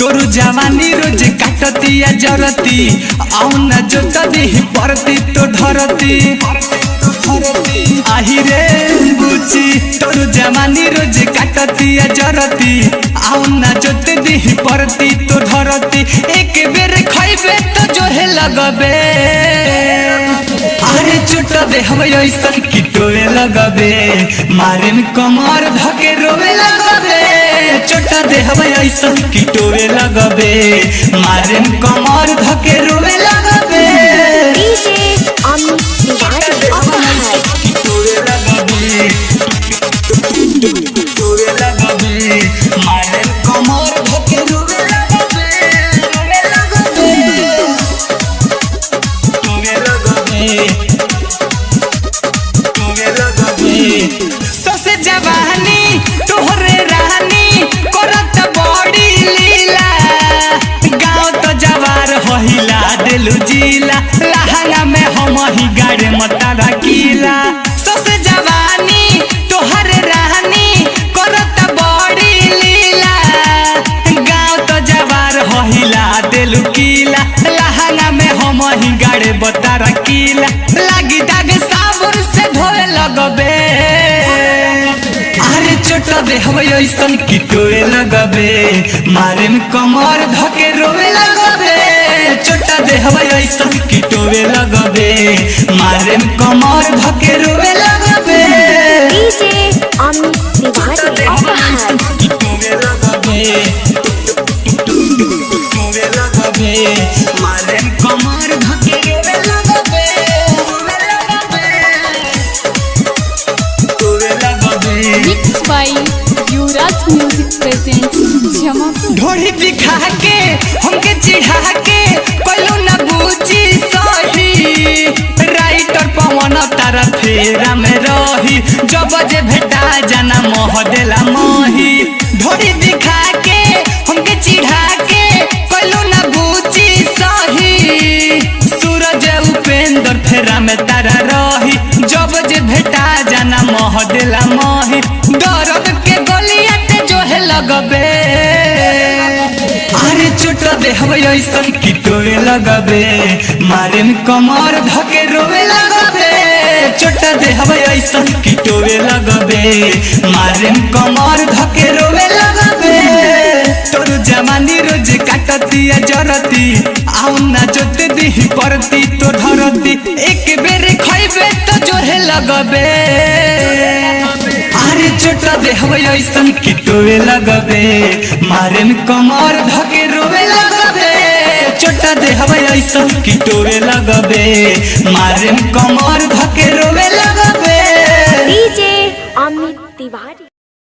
तोर जवानी रोज काटतिया जरती आउ न जोत देही परती तो धरती आही रे बुची तोर जवानी रोज काटतिया जरती आउ न जोत देही परती तो धरती एक बेर खइबे तो जोहे लगबे अरे चोट दे हम ऐसन की टोए लगबे मारे में कमर धके रोवे लगबे चोट दे हम ऐसन की टोए लगबे मारे में कमर धके रोवे लगबे ससे जवानी तोहरे रानी करत बड़ी लीला गाँव तो जवार हिला दिलू जिला लहंगा में हम ही गाड़े मता रखीला ससे जवानी तोहरे रानी करत बड़ी लीला गाँव तो जवार हिला दिलू किला लहंगा में हम ही गाड़े बता रखीला लागी दाग साबुन से धोए लगबे अरे चोट दे हम ऐसन की टोए लगबे मारे में कमर धके रोवे लगबे चोट दे हम ऐसन की टोए लगबे मारे में कमर धके रोवे लगबे मारे में कमर धके रोवे लगबे युवराज म्यूजिक प्रेजेंट्स ढोड़ी दिखा के हमके चिढ़ा के कोइलो न बूझी सही राइटर पवन तारा फेरा में रही जब जे भेटा जाना मोह देला मोही ढोड़ी दिखा के हमके चिढ़ा के कोइलो न बूझी सही सूरज उपेंद्र फेरा में तारा रही जब जे भेटा जाना मोह देला मोही दर्द के गलिया ते जोहे लगबे अरे चोट दे हम ऐसन की टोए लगबे मारे में कमर धके रोवे लगबे चोट दे हम ऐसन की टोए लगबे मारे में कमर धके रोवे लगबे तोर जवानी रोज काटतिया जरती आउ ना जोत देही परती तो धरती एक बेर खइबे तो जोहे लगबे अरे चोट दे हम ऐसन की टोए लगबे मारे में कमर धके रोवे लगबे चोट दे हम ऐसन की टोए लगबे मारे में कमर धके रोवे लगबे।